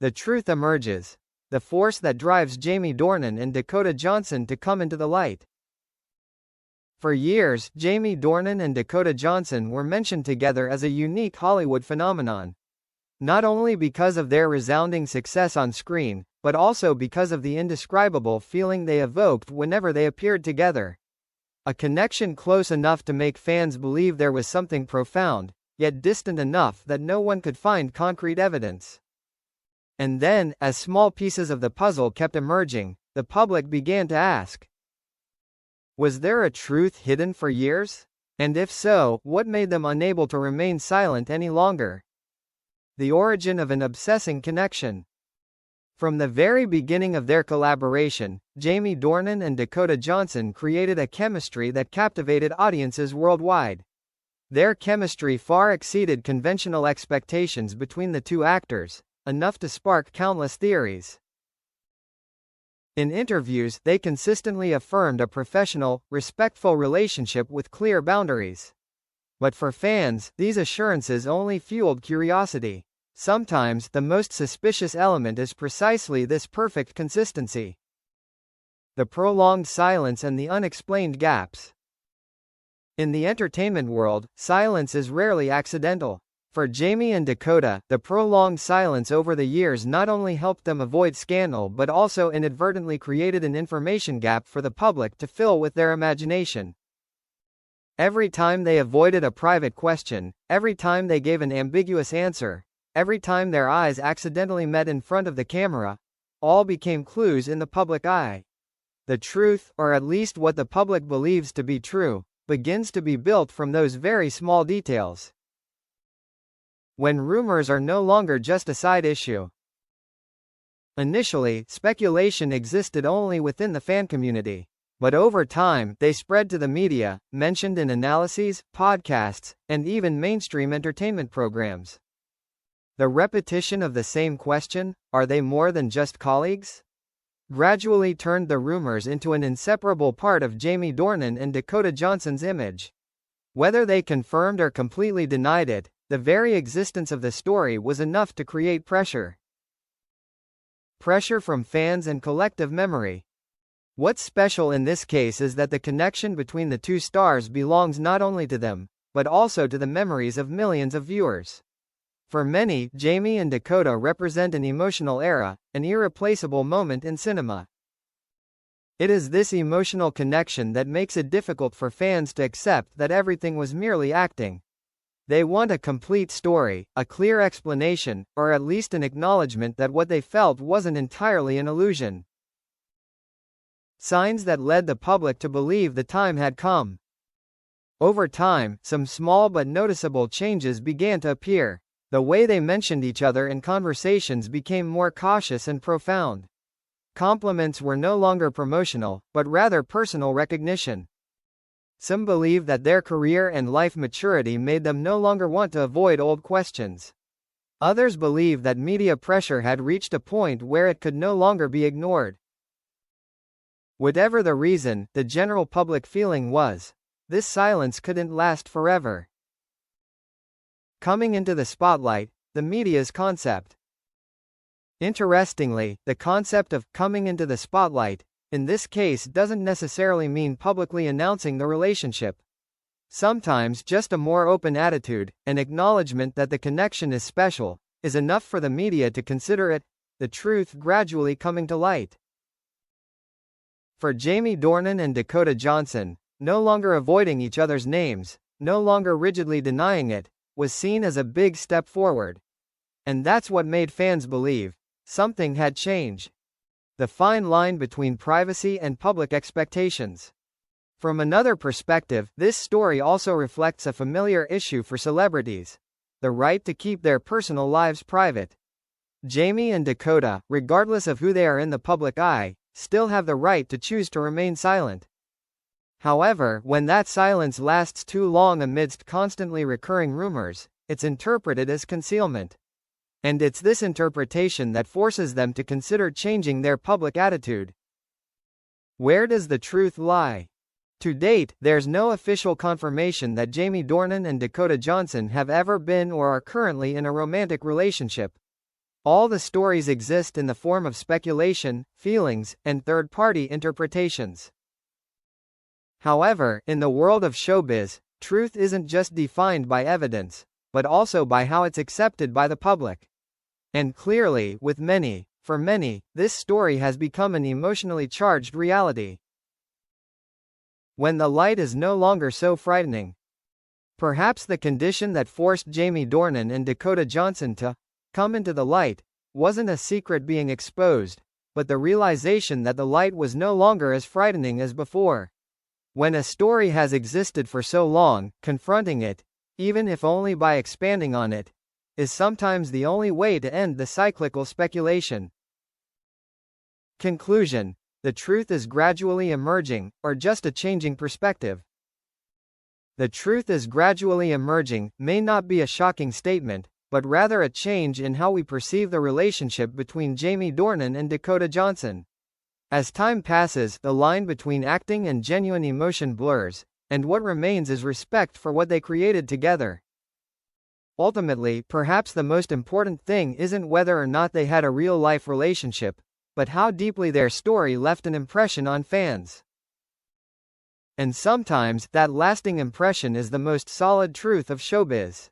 The truth emerges. The force that drives Jamie Dornan and Dakota Johnson to come into the light. For years, Jamie Dornan and Dakota Johnson were mentioned together as a unique Hollywood phenomenon. Not only because of their resounding success on screen, but also because of the indescribable feeling they evoked whenever they appeared together. A connection close enough to make fans believe there was something profound, yet distant enough that no one could find concrete evidence. And then, as small pieces of the puzzle kept emerging, the public began to ask, was there a truth hidden for years? And if so, what made them unable to remain silent any longer? The origin of an obsessing connection. From the very beginning of their collaboration, Jamie Dornan and Dakota Johnson created a chemistry that captivated audiences worldwide. Their chemistry far exceeded conventional expectations between the two actors, enough to spark countless theories. In interviews, they consistently affirmed a professional, respectful relationship with clear boundaries. But for fans, these assurances only fueled curiosity. Sometimes, the most suspicious element is precisely this perfect consistency. The prolonged silence and the unexplained gaps. In the entertainment world, silence is rarely accidental. For Jamie and Dakota, the prolonged silence over the years not only helped them avoid scandal but also inadvertently created an information gap for the public to fill with their imagination. Every time they avoided a private question, every time they gave an ambiguous answer, every time their eyes accidentally met in front of the camera, all became clues in the public eye. The truth, or at least what the public believes to be true, begins to be built from those very small details. When rumors are no longer just a side issue. Initially, speculation existed only within the fan community. But over time, they spread to the media, mentioned in analyses, podcasts, and even mainstream entertainment programs. The repetition of the same question, are they more than just colleagues? Gradually turned the rumors into an inseparable part of Jamie Dornan and Dakota Johnson's image. Whether they confirmed or completely denied it, the very existence of the story was enough to create pressure. Pressure from fans and collective memory. What's special in this case is that the connection between the two stars belongs not only to them, but also to the memories of millions of viewers. For many, Jamie and Dakota represent an emotional era, an irreplaceable moment in cinema. It is this emotional connection that makes it difficult for fans to accept that everything was merely acting. They want a complete story, a clear explanation, or at least an acknowledgement that what they felt wasn't entirely an illusion. Signs that led the public to believe the time had come. Over time, some small but noticeable changes began to appear. The way they mentioned each other in conversations became more cautious and profound. Compliments were no longer promotional, but rather personal recognition. Some believe that their career and life maturity made them no longer want to avoid old questions. Others believe that media pressure had reached a point where it could no longer be ignored. Whatever the reason, the general public feeling was, this silence couldn't last forever. Coming into the spotlight, the media's concept. Interestingly, the concept of coming into the spotlight, in this case, doesn't necessarily mean publicly announcing the relationship. Sometimes just a more open attitude, an acknowledgement that the connection is special, is enough for the media to consider it, the truth gradually coming to light. For Jamie Dornan and Dakota Johnson, no longer avoiding each other's names, no longer rigidly denying it, was seen as a big step forward. And that's what made fans believe something had changed. The fine line between privacy and public expectations. From another perspective, this story also reflects a familiar issue for celebrities: the right to keep their personal lives private. Jamie and Dakota, regardless of who they are in the public eye, still have the right to choose to remain silent. However, when that silence lasts too long amidst constantly recurring rumors, it's interpreted as concealment. And it's this interpretation that forces them to consider changing their public attitude. Where does the truth lie? To date, there's no official confirmation that Jamie Dornan and Dakota Johnson have ever been or are currently in a romantic relationship. All the stories exist in the form of speculation, feelings, and third-party interpretations. However, in the world of showbiz, truth isn't just defined by evidence, but also by how it's accepted by the public. And clearly, for many, this story has become an emotionally charged reality. When the light is no longer so frightening. Perhaps the condition that forced Jamie Dornan and Dakota Johnson to come into the light wasn't a secret being exposed, but the realization that the light was no longer as frightening as before. When a story has existed for so long, confronting it, even if only by expanding on it, is sometimes the only way to end the cyclical speculation. Conclusion: the truth is gradually emerging, or just a changing perspective. The truth is gradually emerging may not be a shocking statement, but rather a change in how we perceive the relationship between Jamie Dornan and Dakota Johnson. As time passes, the line between acting and genuine emotion blurs, and what remains is respect for what they created together. Ultimately, perhaps the most important thing isn't whether or not they had a real-life relationship, but how deeply their story left an impression on fans. And sometimes, that lasting impression is the most solid truth of showbiz.